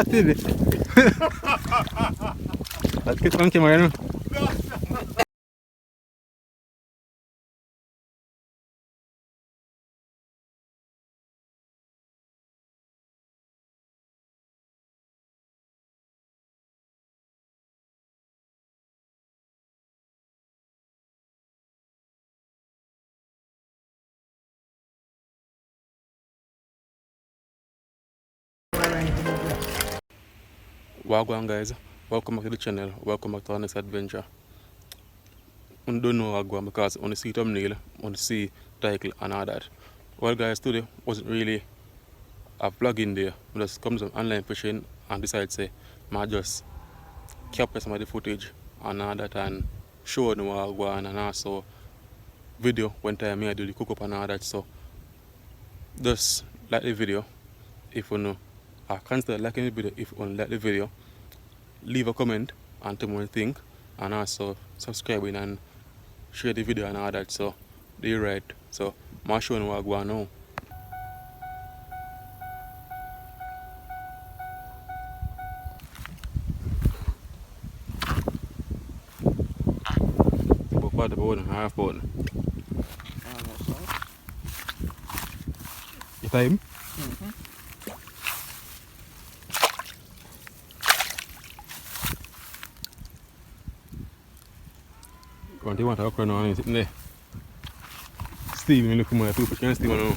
Let's get on camera. Wagwan guys, welcome back to the channel, welcome back to our next adventure. I don't know Wagwan because on the see thumbnail, on the see title and all that. Well guys, today wasn't really a vlog in there. I just come some online fishing and decide say I just capture some of the footage and all that and show the Wagwan and also video when time I do the cook up and all that. So just like the video if you know. Consider liking the video if you want to like the video. Leave a comment and tell me what you think, and also subscribing and share the video and all that. So they're right. So I'm showing you what I go on now. About the boat and half boat. You time? What do you want to open on sitting there? Steam, you look at my people can steam on now.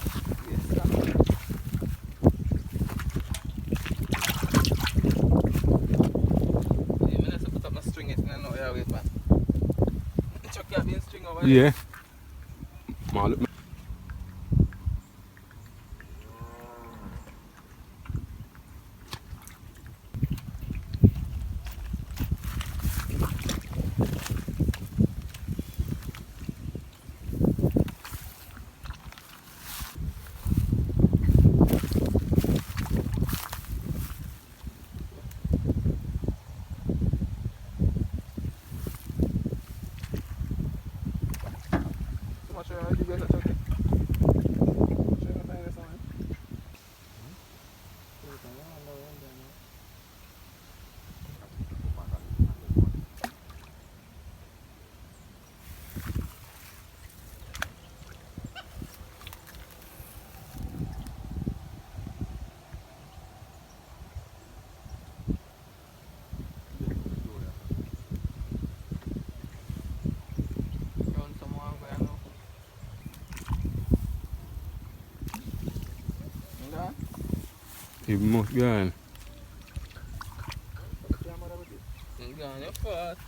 Yeah. You must go on. You're fast.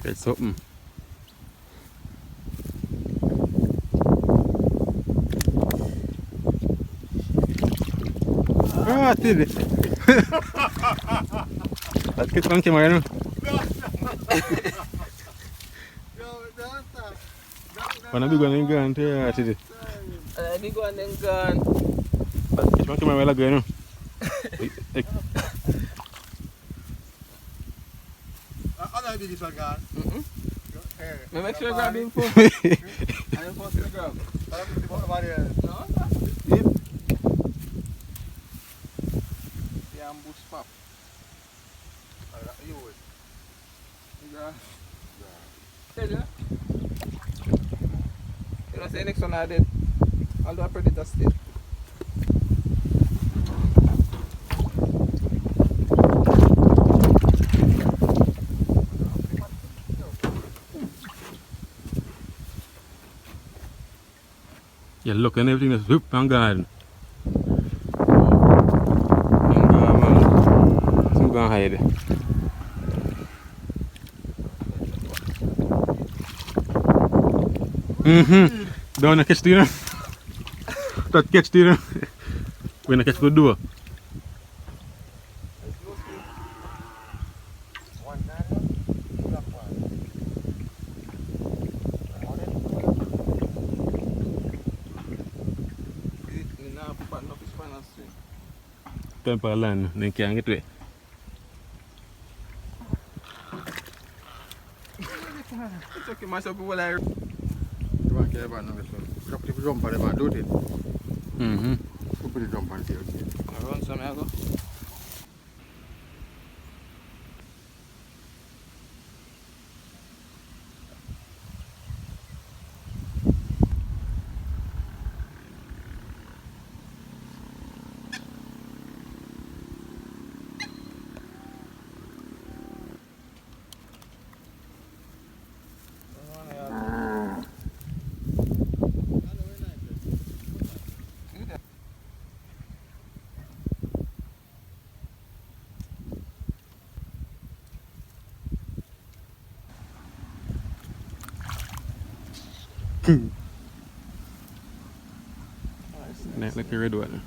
Get something. Ah, did it. Let's get on camera now. When I be going to go today. I be going and gone. Let's get on camera while I go now. I did this one, guys. Make sure you grab him phone. I am supposed to grab. No, the ambush pop. You would. Yeah. Tell you. You know, say next one I did. I'll do a predator still. Yeah, look, and everything is whoop and gone. Some gone hide. Don't catch the Don't catch the when I catch the door. temple land, they can't get away. It's okay, myself, people like. You want to get about now, so. Drop the jump on the man, do it. Mm-hmm. Put the jump on the tail. I run some, I go. Like a red one.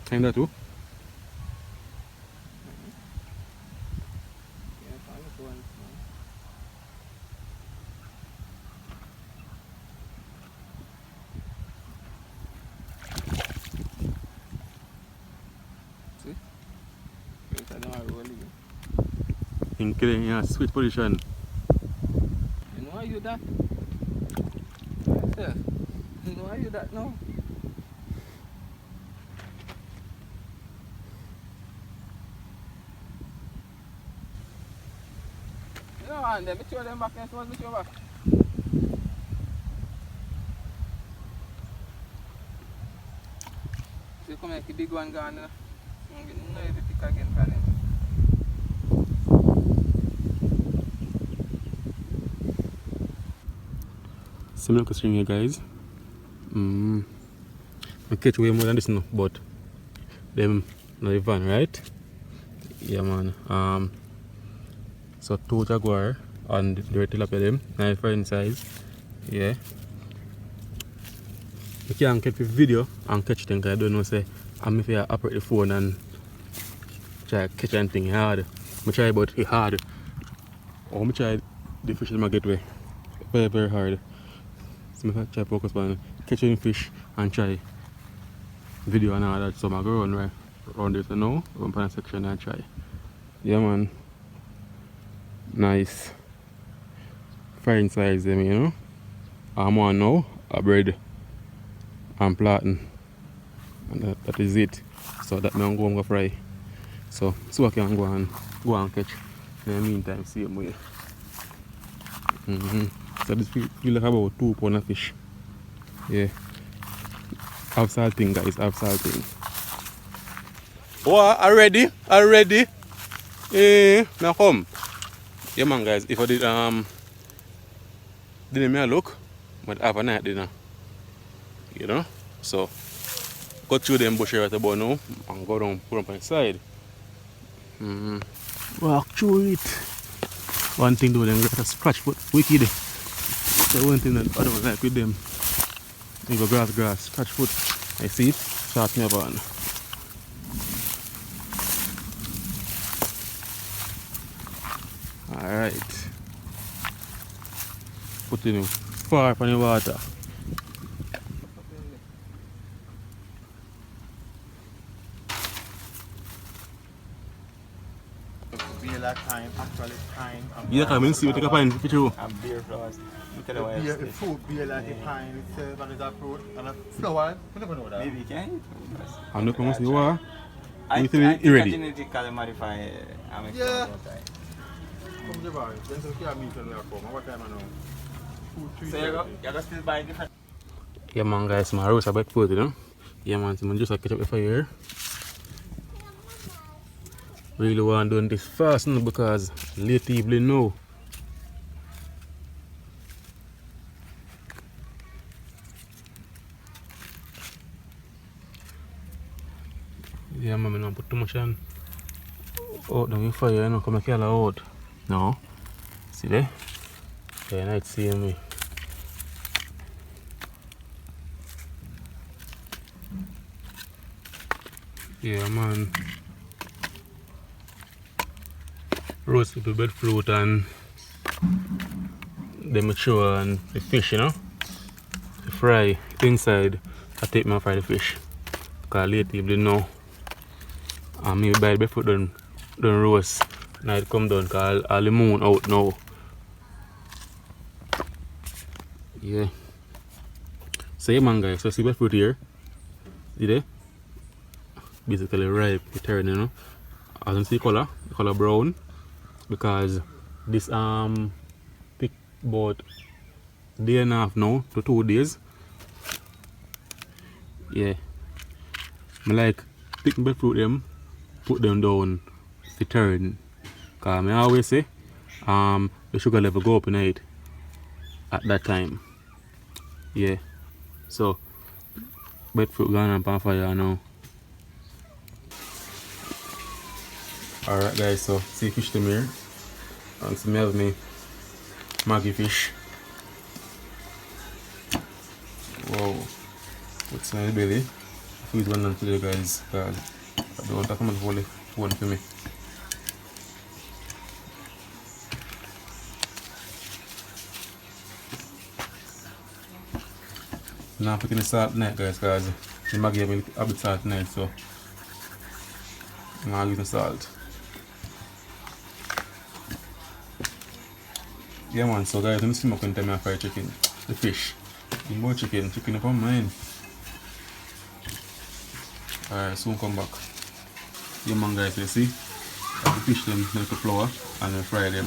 Kinda too. In killing a sweet position. You know why you that? Yes, you know why you that now? You know, and then me throw them back and so me throw back. So you come make the big one gone now. You know you pick again for them. Similar question here, guys. I catch way more than this now, but them not the van, right? Yeah, man. So two jaguar and the red tilapia them, different size. Yeah. You can't catch the video and catch them because I don't know say I'm if I operate the phone and try to catch anything hard. I try but it's hard. Or I try the fish in my gateway. Very, very hard. So I try to focus on catching fish and try video and all that. So I go run right around it now, run on a section and try. Yeah, man. Nice. Frying size them, you know. I'm on now a bread and platen. And that is it. So that I'm going to fry. So I can go and catch. In the meantime, see them way. So this feel like about 2 pounds of fish. Yeah. Have salting, guys, have salting. Oh, already? Now come. Yeah, man, guys, if I didn't me a look, but have a night dinner. You know? So, go through them bushes right about now and go down, put them on the side. Walk through it. One thing though, them got a scratch foot wicked. The one thing that I don't like with them. You go grass, scratch foot. I see it, start me about. Alright. Put it in far from the water. Beer time, actually time. Yeah, come and see what you can find picture. And beer flowers. Beer, fruit, beer like a pine itself, and it's a fruit, and a flower. You never know that. Maybe you can. I'm not going to see what. I You think ready? genetically modify Yeah. Come to buy. Then you can meet when we are come. What time I know? 2, 3. So you're going still buy different. Yeah, man, guys, my roast a breadfruit, you know. Yeah, man, so I'm just catch up the fire. Really want to do this fast now because late evening now. Yeah, man, I don't put too much on. Oh, down the fire, you know, come here out. No. See there? Yeah, now it's seeing me. Yeah, man. Roasted with breadfruit and the mature and the fish, you know. The fry inside, I take my fry the fish. Because later you didn't know. And maybe buy the breadfruit done roast. Now it come down because all the moon out now. Yeah. So yeah man guys, so see breadfruit here. See there? Basically ripe, it turn, you know. As you see the color brown. Because this take about day and a half now to 2 days. Yeah. I like pick breadfruit them, put them down to turn. Cause I always say the sugar level go up in it at that time. Yeah. So breadfruit gone up on fire now. Alright guys, so see fish to here. And so me have me Maggie fish. Wow. What's in the belly? Feed one on today guys, because I don't want to come and hold the phone for me. Now I'm putting the salt tonight guys, because the Maggie have a bit salt tonight, so I'm going to use the salt. Yeah man, so guys, let me see my content of fried chicken. The fish. The more chicken upon mine. Alright, soon come back. Yeah man guys, you see? I have to fish them with the flour and then fry them.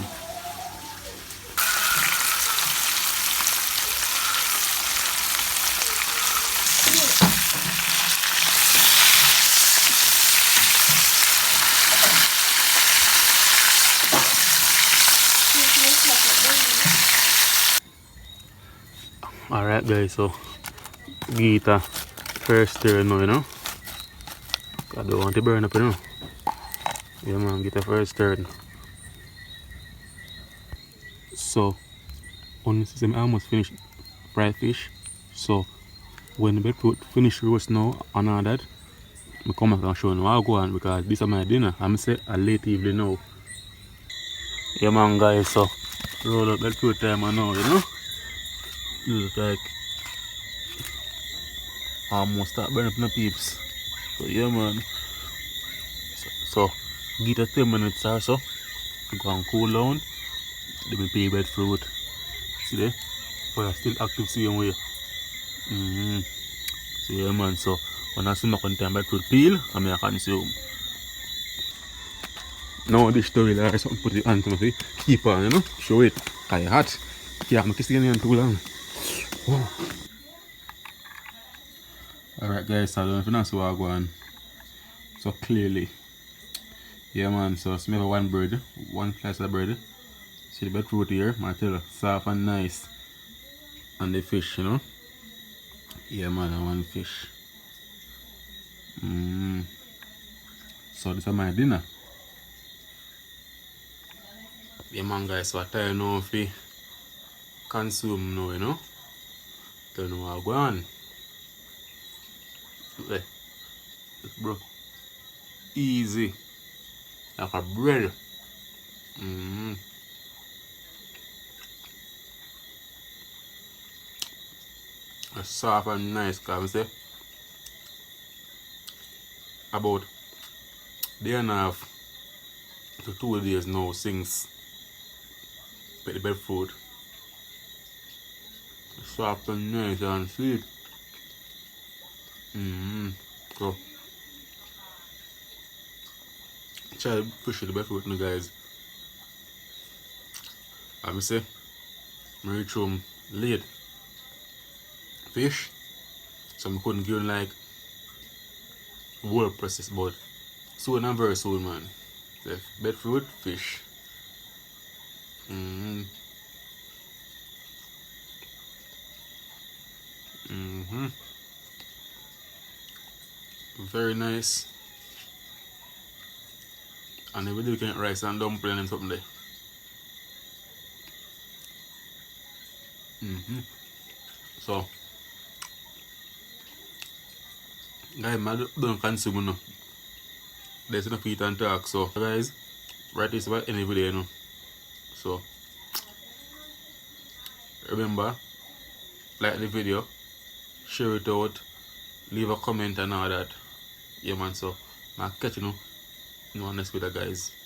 Alright guys, so give it a first stir now, you know. I don't want to burn up, you know. Yeah man, get a first stir. So on the system I almost finished fried fish. So when the breadfruit finish roast now and all that, I come back and show you how I go on, because this is my dinner. I'm say a late evening now. Yeah man guys, so roll up breadfruit time now, you know. It's like almost start burning up in the peeps. So yeah man. So give it 10 minutes or so. Go and cool down. Then we pay breadfruit. See there? Fire still active same way. So yeah man, so when I see my content breadfruit peel, I consume. Now this story there is something put it on to me. Keep on, you know, show it. Cause hot. Yeah, I'm kissing it too long. Whoa. Alright guys, so I don't know if you know so I go on. So clearly. Yeah man, so smell one bread, one slice of bread. See the breadfruit here, I tell you, soft and nice. And the fish, you know. Yeah man, and one fish. So this is my dinner. Yeah man guys, so I tell you now if you consume now, you know. Tell you how I go on. Look, bro. Easy. Like a bread. It's soft and nice, cause I say about day and a half to 2 days now since the breadfruit. It's soft and nice and sweet. So try to push the breadfruit now guys. I say I reach home late fish, so I couldn't give like whole process, but soon and very soon man. The breadfruit fish. Very nice. And then we do get rice and dumpling and something there. So guys, I don't consume now. there's enough eat and talk. So guys, right, this is about any video, you know. So remember, like the video, share it out, leave a comment and all that. Yeah man, so I'll catch you know in the next video guys.